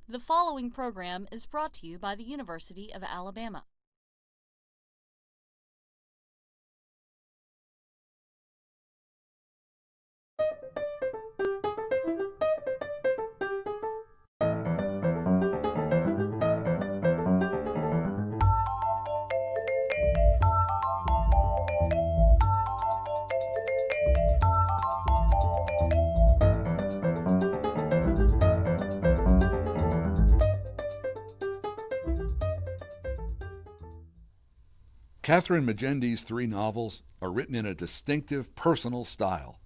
The following program is brought to you by the University of Alabama. Kathryn Magendie's three novels are written in a distinctive personal style.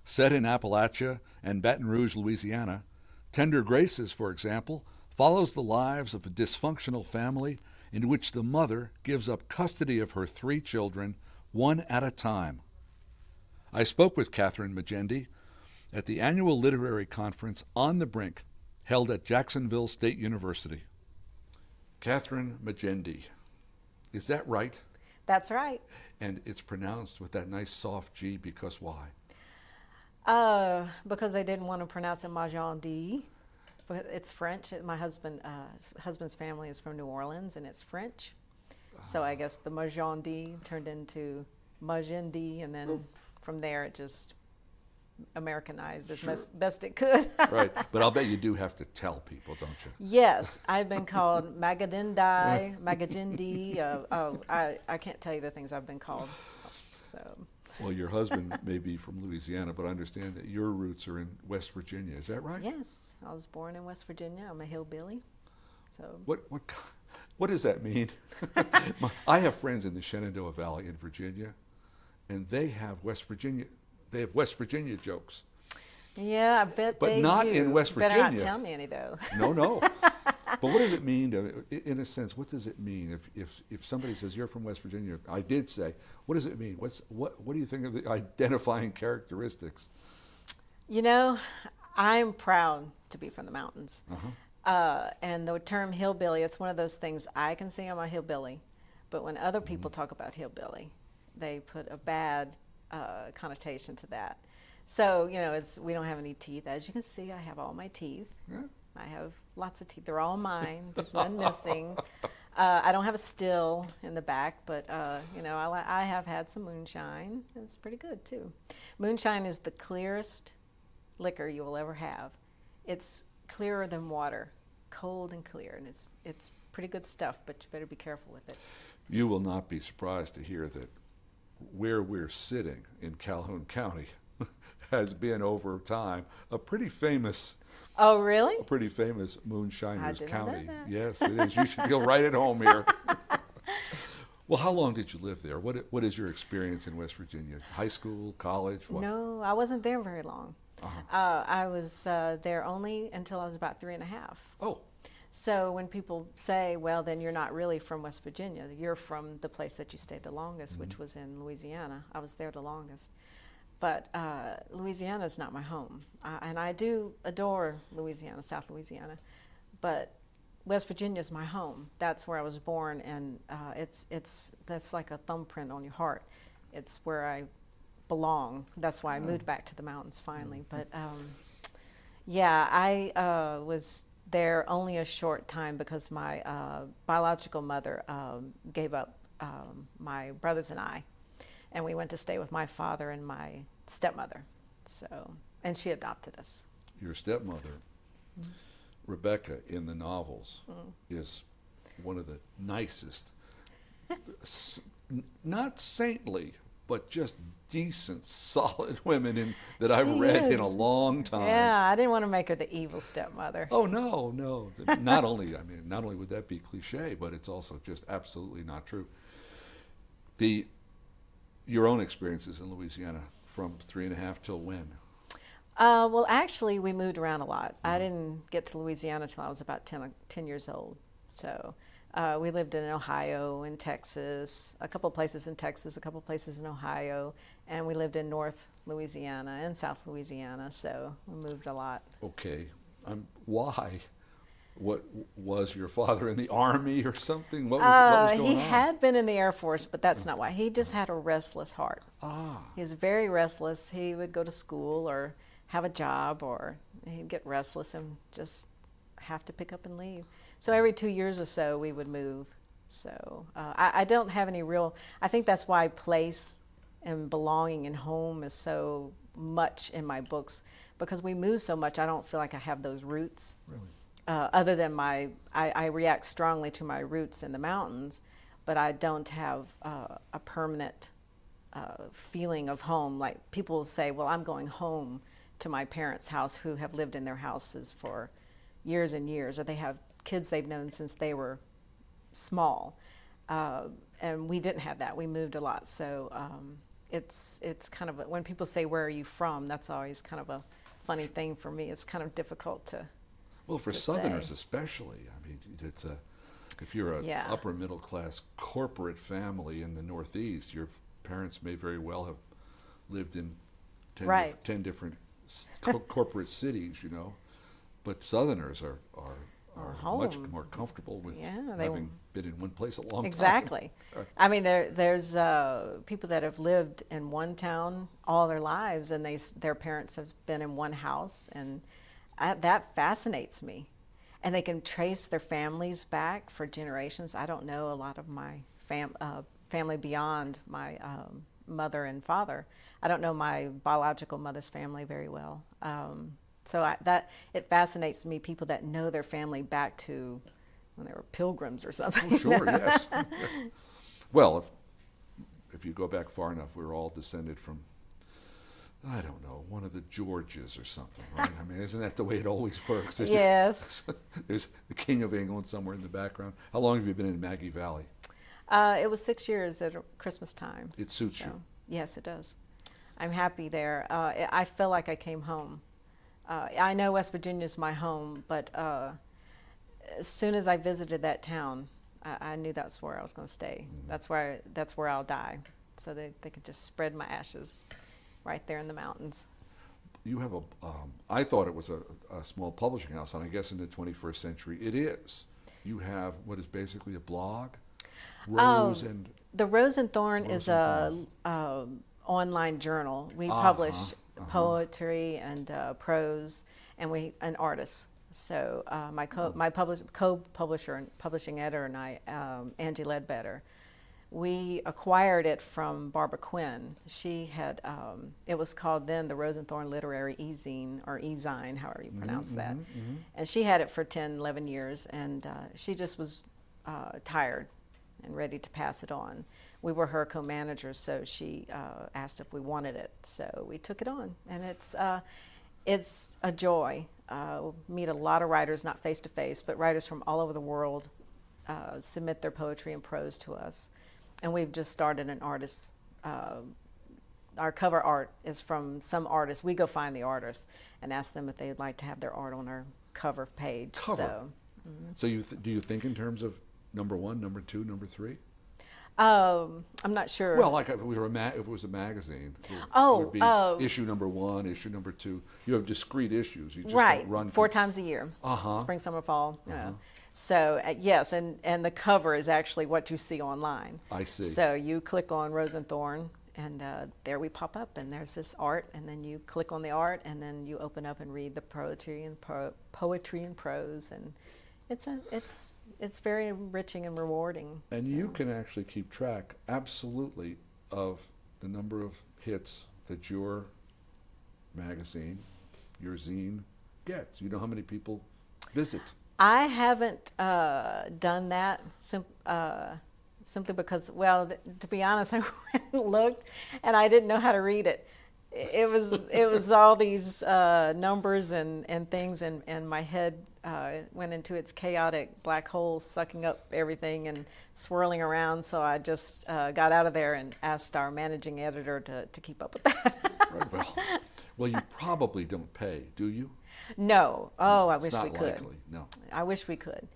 Set in Appalachia and Baton Rouge, Louisiana, Tender Graces, for example, follows the lives of a dysfunctional family in which the mother gives up custody of her three children one at a time. I spoke with Kathryn Magendie at the annual literary conference On the Brink, held at Jacksonville State University. Kathryn Magendie, is that right? That's right. And it's pronounced with that nice soft G because why? Because they didn't want to pronounce it Magendie. But it's French. My husband's family is from New Orleans, and it's French. So I guess the Magendie turned into Magendie, and then from there it just Americanized as best it could. Right, but I'll bet you do have to tell people, don't you? Yes, I've been called Magendie, I can't tell you the things I've been called. So. Well, your husband may be from Louisiana, but I understand that your roots are in West Virginia. Is that right? Yes, I was born in West Virginia. I'm a hillbilly. So. What does that mean? I have friends in the Shenandoah Valley in Virginia, and they have West Virginia jokes. Yeah, I bet but they do. But not in West Virginia. Better not tell me any, though. No. But what does it mean, in a sense, what does it mean if somebody says, you're from West Virginia? I did say, what does it mean? What do you think of the identifying characteristics? You know, I'm proud to be from the mountains. And the term hillbilly, it's one of those things I can say I'm a hillbilly, but when other people talk about hillbilly, they put a bad connotation to that. So, you know, we don't have any teeth. As you can see, I have all my teeth. Yeah. I have lots of teeth. They're all mine. There's none missing. I don't have a still in the back, but, you know, I have had some moonshine. It's pretty good, too. Moonshine is the clearest liquor you will ever have. It's clearer than water, cold and clear, and it's pretty good stuff, but you better be careful with it. You will not be surprised to hear that where we're sitting in Calhoun County has been over time a pretty famous Oh, really? A pretty famous moonshiners county. Know that. Yes, it is. You should feel right at home here. Well, how long did you live there? What is your experience in West Virginia? High school, college? What? No, I wasn't there very long. I was there only until I was about 3.5. Oh. So when people say, well, then you're not really from West Virginia, you're from the place that you stayed the longest, which was in Louisiana. I was there the longest. But Louisiana is not my home. And I do adore Louisiana, South Louisiana. But West Virginia is my home. That's where I was born, and that's like a thumbprint on your heart. It's where I belong. That's why I moved back to the mountains finally. But yeah, I was there only a short time because my biological mother gave up my brothers and I, and we went to stay with my father and my stepmother. So, and she adopted us. Your stepmother, Rebecca, in the novels, is one of the nicest, not saintly, but just decent, solid women that I've read in a long time. Yeah, I didn't want to make her the evil stepmother. Oh no! Not only would that be cliche, but it's also just absolutely not true. Your own experiences in Louisiana from 3.5 till when? Well, actually, we moved around a lot. I didn't get to Louisiana until I was about 10 years old. So we lived in Ohio and Texas, a couple of places in Texas, a couple of places in Ohio, and we lived in North Louisiana and South Louisiana. So we moved a lot. Okay. Why? What was your father in the Army or something? What was going on? He had been in the Air Force, but that's not why. He just had a restless heart. He was very restless. He would go to school or have a job, or he'd get restless and just have to pick up and leave. So every 2 years or so, we would move. So I don't have any real, I think that's why place and belonging and home is so much in my books, because we move so much. I don't feel like I have those roots. Really? Other than I react strongly to my roots in the mountains, but I don't have a permanent feeling of home. Like people say, well, I'm going home to my parents' house who have lived in their houses for years and years, or they have kids they've known since they were small. And we didn't have that. We moved a lot. So it's kind of, when people say, where are you from? That's always kind of a funny thing for me. It's kind of difficult to Well, for to Southerners say. especially, I mean, it's if you're a Yeah. upper middle class corporate family in the Northeast, your parents may very well have lived in 10, Right. 10 different corporate cities, you know. But Southerners are much home. more comfortable with Yeah, they having been in one place a long time. Exactly. Right. I mean, there's people that have lived in one town all their lives, and their parents have been in one house, and that fascinates me. And they can trace their families back for generations. I don't know a lot of my family beyond my mother and father. I don't know my biological mother's family very well. So it fascinates me, people that know their family back to when they were pilgrims or something. Oh, sure, yes. Well, if you go back far enough, we're all descended from, I don't know, one of the Georges or something, right? I mean, isn't that the way it always works? There's Yes. there's the King of England somewhere in the background. How long have you been in Maggie Valley? It was 6 years at Christmas time. It suits you. Yes, it does. I'm happy there. I feel like I came home. I know West Virginia is my home, but as soon as I visited that town, I knew that's where I was going to stay. Mm-hmm. That's where I'll die, so they could just spread my ashes right there in the mountains. You have I thought it was a small publishing house, and I guess in the 21st century it is. You have what is basically a blog? Rose and... The Rose and Thorn Rose is and a online journal. We publish poetry and prose, and artists. So my co-publisher and publishing editor and I, Angie Ledbetter, we acquired it from Barbara Quinn. She had, it was called then the Rose and Thorn Literary E-Zine, or E-Zine, however you pronounce that. And she had it for 10, 11 years, and she just was tired and ready to pass it on. We were her co-managers, so she asked if we wanted it. So we took it on, and it's a joy. Meet a lot of writers, not face to face, but writers from all over the world submit their poetry and prose to us. And we've just started an artist. Our cover art is from some artist. We go find the artist and ask them if they would like to have their art on our cover page. Cover. So do you think in terms of number 1, number 2, number 3? I'm not sure. Well, like if it was a magazine, it would be issue number 1, issue number 2. You have discrete issues. You just don't run 4 times a year. Spring, summer, fall. So yes, and the cover is actually what you see online. I see. So you click on Rose and Thorn, and there we pop up, and there's this art, and then you click on the art, and then you open up and read the poetry and prose, and it's very enriching and rewarding. And you can actually keep track, absolutely, of the number of hits that your magazine, your zine, gets. You know how many people visit. I haven't done that simply because, well, to be honest, I went and looked, and I didn't know how to read it. It was all these numbers and things, and my head went into its chaotic black hole, sucking up everything and swirling around. So I just got out of there and asked our managing editor to keep up with that. Right. Well, you probably don't pay, do you? No. Oh, I It's wish not we could. likely. No. I wish we could.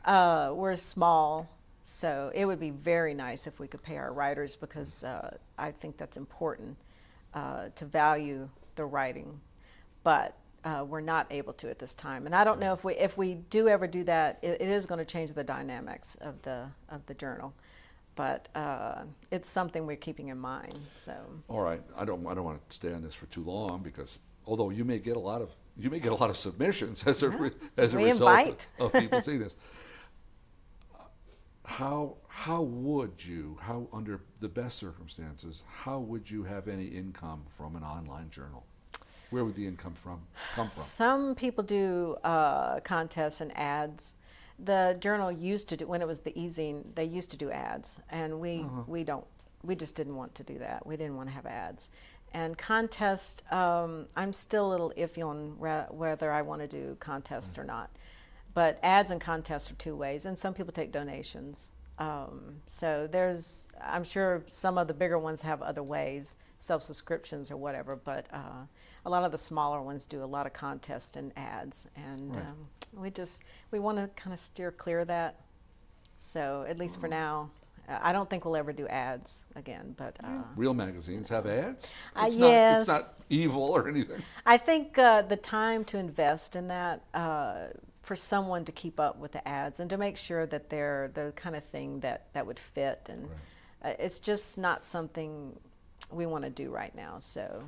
Right. We're small, so it would be very nice if we could pay our writers, because I think that's important to value the writing. But we're not able to at this time, and I don't know if we do ever do that. It is going to change the dynamics of the journal, but it's something we're keeping in mind. So. All right. I don't want to stay on this for too long, because although you may get a lot of submissions as a We result invite. of people seeing this. How under the best circumstances, how would you have any income from an online journal? Where would the income come from? Some people do contests and ads. The journal used to do, when it was the e-zine, they used to do ads, and we just didn't want to do that. We didn't want to have ads. And contests, I'm still a little iffy on whether I want to do contests or not. But ads and contests are two ways, and some people take donations. So I'm sure some of the bigger ones have other ways, self-subscriptions or whatever, but a lot of the smaller ones do a lot of contests and ads, and we want to kind of steer clear of that. So at least for now, I don't think we'll ever do ads again, but real magazines have ads. Yes. It's not evil or anything. I think the time to invest in that for someone to keep up with the ads and to make sure that they're the kind of thing that would fit, and it's just not something we want to do right now. So.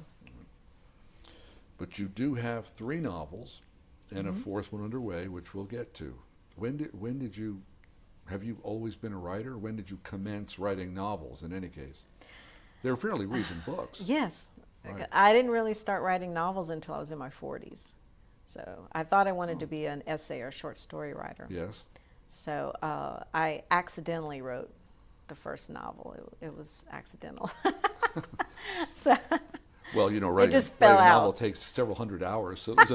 But you do have 3 novels and a 4th one underway, which we'll get to. Have you always been a writer? When did you commence writing novels, in any case? They're fairly recent books. Yes. Right. I didn't really start writing novels until I was in my 40s. So I thought I wanted to be an essay or short story writer. Yes. So I accidentally wrote the first novel. It was accidental. So, well, writing just a fell novel out. takes several hundred hours, so it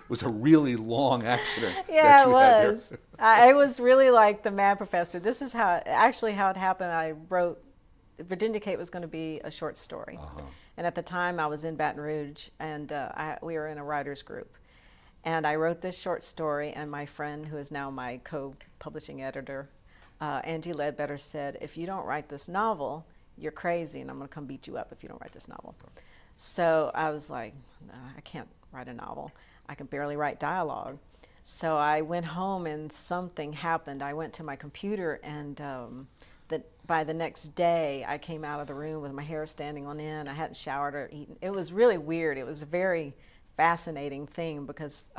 was a really long accident. yeah, that it you had there. was. I was really like the Mad Professor. This is how it happened. I wrote Virginia Kate was going to be a short story. And at the time I was in Baton Rouge, and we were in a writer's group. And I wrote this short story, and my friend, who is now my co-publishing editor, Angie Ledbetter, said, if you don't write this novel, you're crazy, and I'm going to come beat you up if you don't write this novel. So I was like, no, I can't write a novel. I can barely write dialogue. So I went home, and something happened. I went to my computer, and by the next day, I came out of the room with my hair standing on end. I hadn't showered or eaten. It was really weird. It was a very fascinating thing because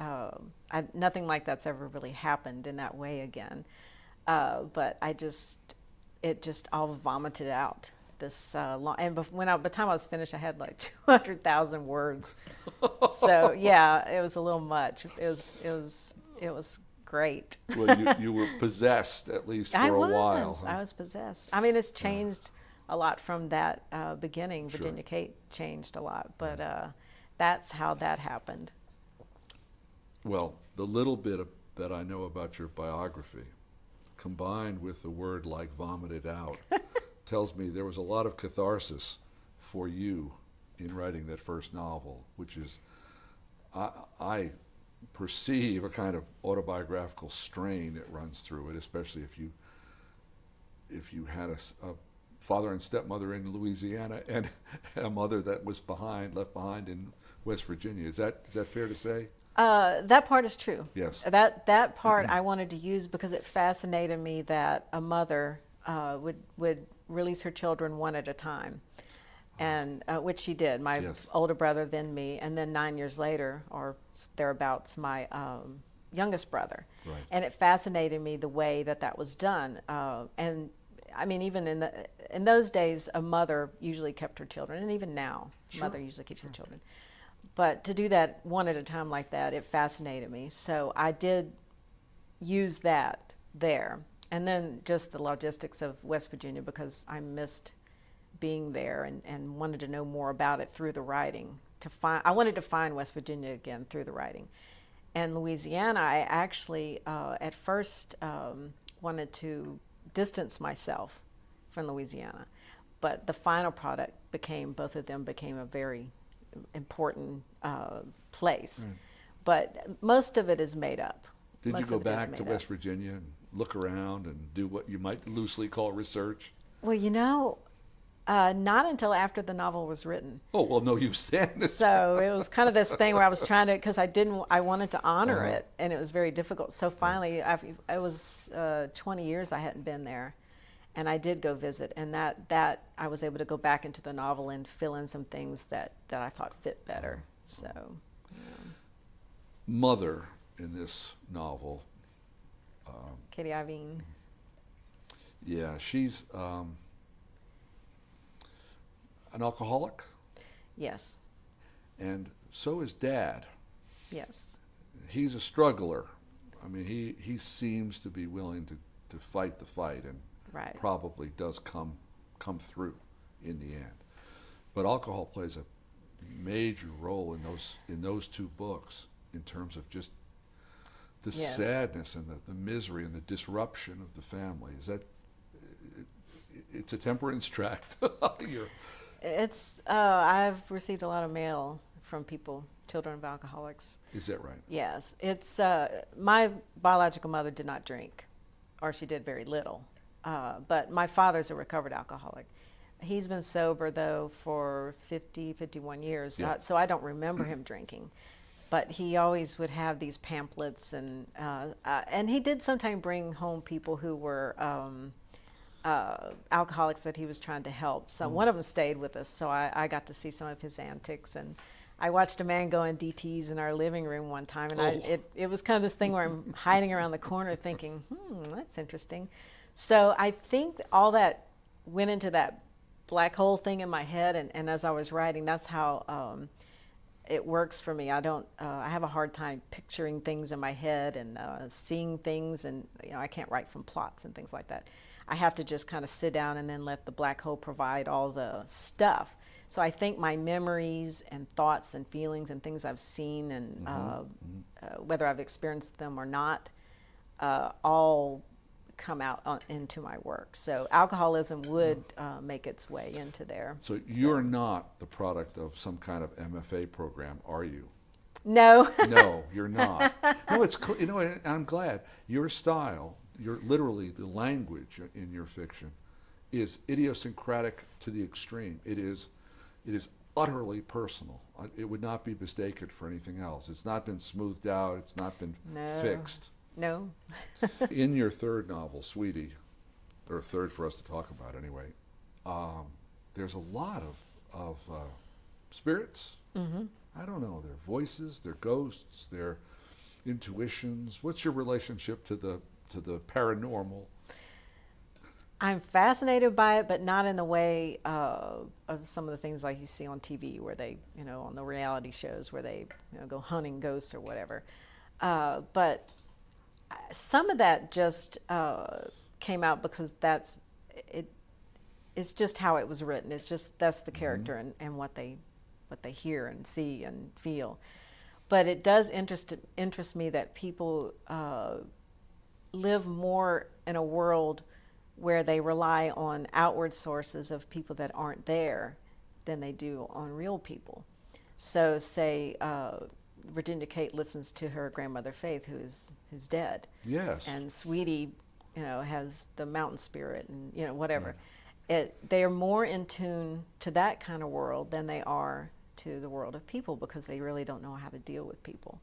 nothing like that's ever really happened in that way again. But it just all vomited out. This long, and by the time I was finished, I had like 200,000 words. So yeah, it was a little much. It was great. Well, you were possessed at least for a while. Huh? I was possessed. I mean, it's changed a lot from that beginning. Sure. Virginia Kate changed a lot, but that's how that happened. Well, the little bit that I know about your biography, combined with the word like vomited out, tells me there was a lot of catharsis for you in writing that first novel, which is, I perceive a kind of autobiographical strain that runs through it, especially if you had a father and stepmother in Louisiana and a mother that was left behind in West Virginia. Is that fair to say? That part is true. Yes. That part I wanted to use because it fascinated me that a mother would release her children one at a time, and which she did. My older brother, then me, and then 9 years later, or thereabouts, my youngest brother. Right. And it fascinated me the way that was done. And I mean, even in those days, a mother usually kept her children, and even now, mother usually keeps the children. But to do that one at a time like that, it fascinated me. So I did use that there. And then just the logistics of West Virginia, because I missed being there and wanted to know more about it through the writing. I wanted to find West Virginia again through the writing. And Louisiana, I actually at first wanted to distance myself from Louisiana. But the final product both of them became a very important place. Right. But most of it is made up. Did you go back to West Virginia and look around and do what you might loosely call research? Well, not until after the novel was written. Oh, well, no use then. So it was kind of this thing where I was trying to, because I wanted to honor it, and it was very difficult. So finally, it was 20 years I hadn't been there, and I did go visit, and that I was able to go back into the novel and fill in some things that I thought fit better. So mother in this novel, Katie Ivine. yeah, she's an alcoholic, Yes. and so is Dad. Yes. He's a struggler. I mean, he seems to be willing to fight the fight, and Right. probably does come through in the end. But alcohol plays a major role in those two books in terms of just the Yes. sadness and the misery and the disruption of the family. Is that it's a temperance tract? It's I've received a lot of mail from people, children of alcoholics. Is that right? Yes, it's my biological mother did not drink, or she did very little. But my father's a recovered alcoholic. He's been sober though for 51 years, Yeah. so I don't remember him drinking. But he always would have these pamphlets, and he did sometimes bring home people who were alcoholics that he was trying to help. So one of them stayed with us, so I got to see some of his antics, and I watched a man go on DTs in our living room one time, and it was kind of this thing where I'm hiding around the corner thinking, that's interesting. So I think all that went into that black hole thing in my head, and as I was writing, that's how it works for me. I don't. I have a hard time picturing things in my head and seeing things, and I can't write from plots and things like that. I have to just kind of sit down and then let the black hole provide all the stuff. So I think my memories and thoughts and feelings and things I've seen and whether I've experienced them or not, all come out into my work. So alcoholism would make its way into there. So you're not the product of some kind of MFA program, are you? No. No, you're not. No, it's and I'm glad your style, literally the language in your fiction, is idiosyncratic to the extreme. It is utterly personal. It would not be mistaken for anything else. It's not been smoothed out. It's not been fixed. No. In your third novel, Sweetie, or third for us to talk about anyway, there's a lot of spirits. Mm-hmm. I don't know, their voices, their ghosts, their intuitions. What's your relationship to the paranormal? I'm fascinated by it, but not in the way of some of the things like you see on TV, where they, on the reality shows where they, go hunting ghosts or whatever. But some of that just came out because it's just how it was written. It's just that's the character and what they hear and see and feel. But it does interest me that people live more in a world where they rely on outward sources of people that aren't there than they do on real people. So say Virginia Kate listens to her grandmother Faith, who's dead. Yes. And Sweetie, has the mountain spirit and whatever. Yeah. They are more in tune to that kind of world than they are to the world of people, because they really don't know how to deal with people.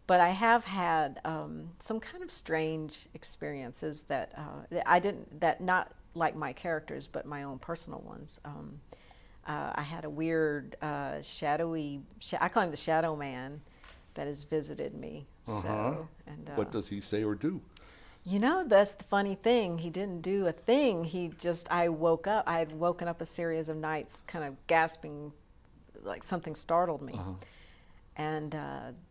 But I have had some kind of strange experiences that not like my characters, but my own personal ones. I had a weird shadowy, I call him the Shadow Man, that has visited me. So, and what does he say or do? That's the funny thing. He didn't do a thing. I woke up. I had woken up a series of nights kind of gasping, like something startled me. And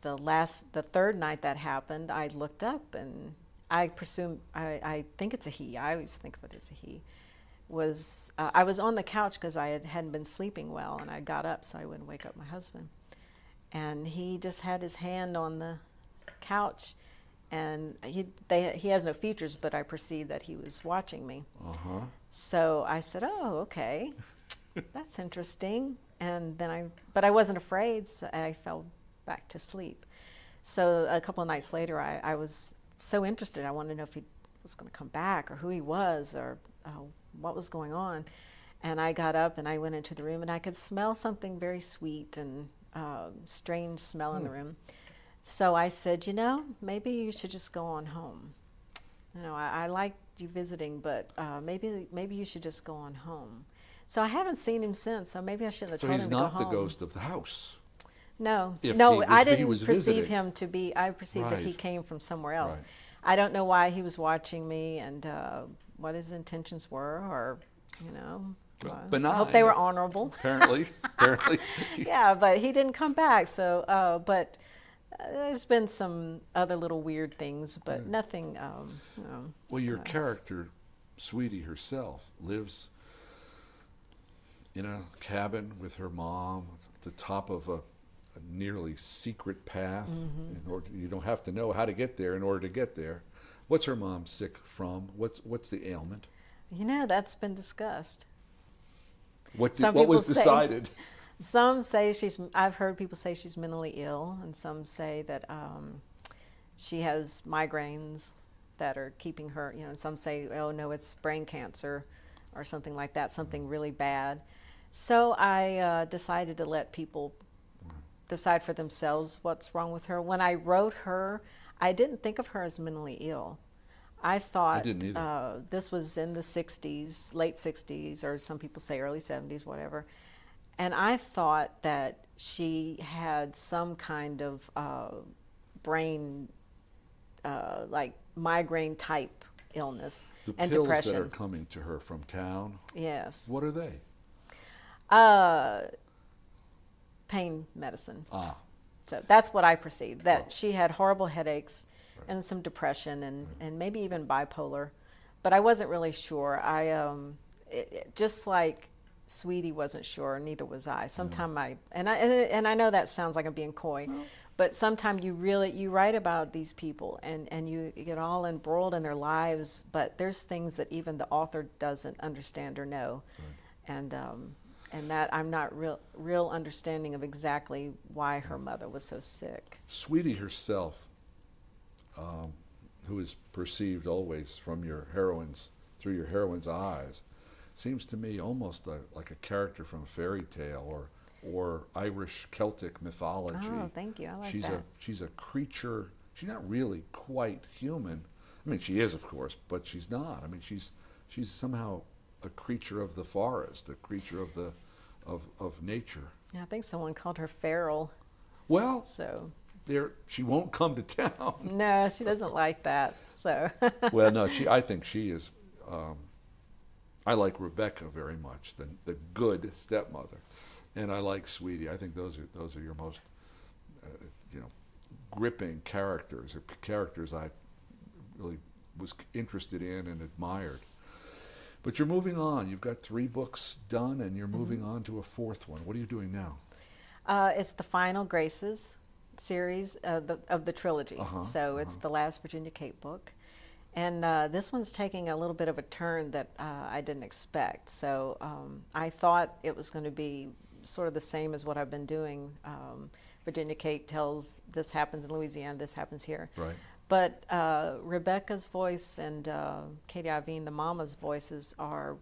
the third night that happened, I looked up and I think it's a he. I always think of it as a he. I was on the couch because I hadn't been sleeping well, and I got up so I wouldn't wake up my husband. And he just had his hand on the couch, and he has no features, but I perceived that he was watching me. So I said, "Oh, okay, that's interesting." And then but I wasn't afraid, so I fell back to sleep. So a couple of nights later, I was so interested. I wanted to know if he was going to come back, or who he was, or what was going on. And I got up and I went into the room, and I could smell something very sweet and strange smell in the room. So I said, maybe you should just go on home. I like you visiting, but maybe you should just go on home. So I haven't seen him since, so maybe I shouldn't have told him to go home. So he's not the ghost of the house. No, If no, he I was- he didn't was perceive visiting. him to be. I perceived that he Right. came from somewhere else. Right. I don't know why he was watching me and what his intentions were, or you know. Well, I benign. hope they were honorable. Apparently. Yeah, but he didn't come back. So, but there's been some other little weird things, but nothing. Well, your character, Sweetie herself, lives in a cabin with her mom at the top of a nearly secret path. In order, you don't have to know how to get there in order to get there. What's her mom sick from? What's the ailment? You know, that's been discussed. What Some what was people say- decided? Some say I've heard people say she's mentally ill, and some say that she has migraines that are keeping her, and some say, oh no, it's brain cancer or something like that, something really bad. So I decided to let people decide for themselves what's wrong with her. When I wrote her, I didn't think of her as mentally ill. I thought didn't either. This was in the 60s, late 60s, or some people say early 70s, whatever. And I thought that she had some kind of brain, like migraine type illness The and pills depression. that are coming to her from town, Yes. what are they? Pain medicine. Ah, So that's what I perceived, that she had horrible headaches and some depression and maybe even bipolar. But I wasn't really sure. Just like Sweetie wasn't sure, neither was I. Sometime and I know that sounds like I'm being coy, but sometimes you write about these people and you get all embroiled in their lives, but there's things that even the author doesn't understand or know. And that I'm not real understanding of exactly why her mother was so sick. Sweetie herself, who is perceived always from your heroines, through your heroine's eyes, seems to me almost like a character from a fairy tale or Irish Celtic mythology. Oh, thank you. I like that. She's a creature. She's not really quite human. I mean, she is, of course, but she's not. I mean, she's somehow a creature of the forest, a creature of nature. Yeah, I think someone called her feral. Well, So she won't come to town. no, she doesn't like that. So Well, no, I think she is. I like Rebecca very much, the good stepmother, and I like Sweetie. I think those are your most, gripping characters, or characters I really was interested in and admired. But you're moving on. You've got 3 books done, and you're moving on to a 4th one. What are you doing now? it's the final Graces series of the trilogy. So it's the last Virginia Kate book. And this one's taking a little bit of a turn that I didn't expect. So I thought it was going to be sort of the same as what I've been doing. Virginia Kate tells this happens in Louisiana, this happens here. Right. But Rebecca's voice and Katie Ivine, the mama's voices, are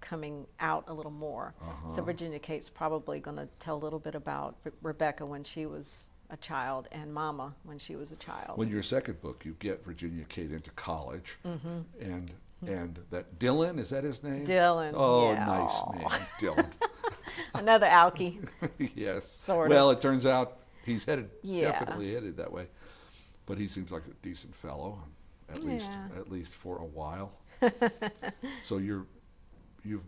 coming out a little more. So Virginia Kate's probably going to tell a little bit about Rebecca when she was a child and Mama when she was a child. When your second book, you get Virginia Kate into college, and that Dylan, is that his name? Dylan. Oh, yeah. nice man, Dylan. Another Alkie. Yes. Sort of. Well, it turns out he's Yeah. definitely headed that way, but he seems like a decent fellow, at least for a while. So you've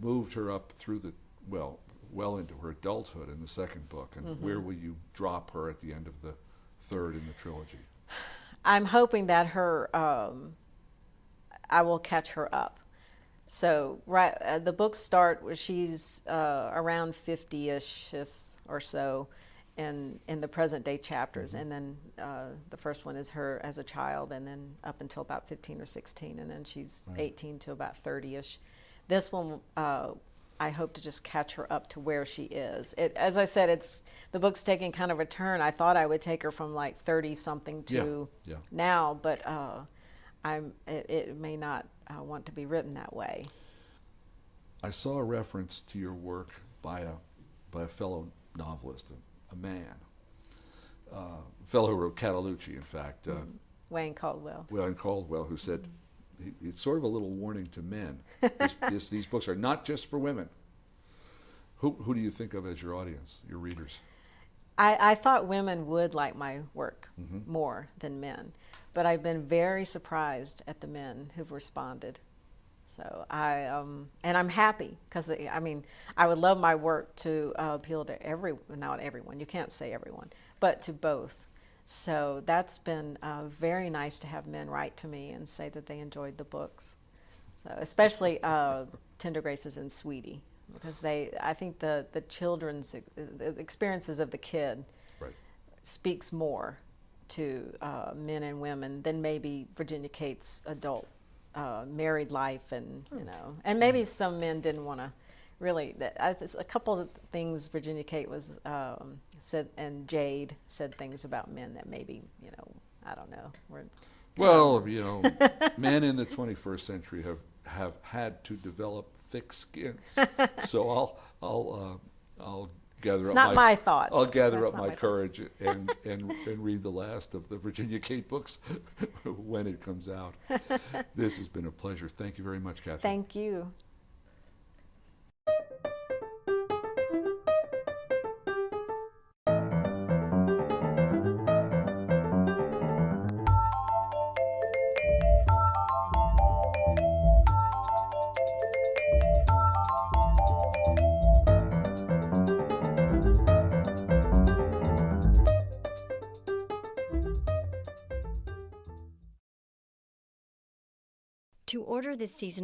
moved her up through the well into her adulthood in the second book, and where will you drop her at the end of the third in the trilogy? I'm hoping that I will catch her up. So the books start where she's around 50-ish or so in the present day chapters, and then the first one is her as a child, and then up until about 15 or 16, and then she's 18 to about 30-ish. This one, I hope to just catch her up to where she is. As I said, the book's taking kind of a turn. I thought I would take her from like 30-something to now, but it may not want to be written that way. I saw a reference to your work by a fellow novelist, a man, a fellow who wrote Catalucci, in fact. Wayne Caldwell. Wayne Caldwell, who said, it's sort of a little warning to men. These books are not just for women. Who do you think of as your audience, your readers? I thought women would like my work more than men, but I've been very surprised at the men who've responded. So and I'm happy because I mean, I would love my work to appeal to not everyone, you can't say everyone, but to both. So that's been very nice to have men write to me and say that they enjoyed the books. So especially Tender Graces and Sweetie, because I think the children's the experiences of the kid Right. speaks more to men and women than maybe Virginia Kate's adult married life, and and maybe some men didn't want to really. A couple of things Virginia Kate was said, and Jade said things about men that maybe I don't know. Well, men in the 21st century have had to develop thick skins. So I'll gather It's up not my thoughts. I'll gather That's up not my my courage and read the last of the Virginia Kate books when it comes out. This has been a pleasure. Thank you very much, Kathryn. Thank you. To order this season of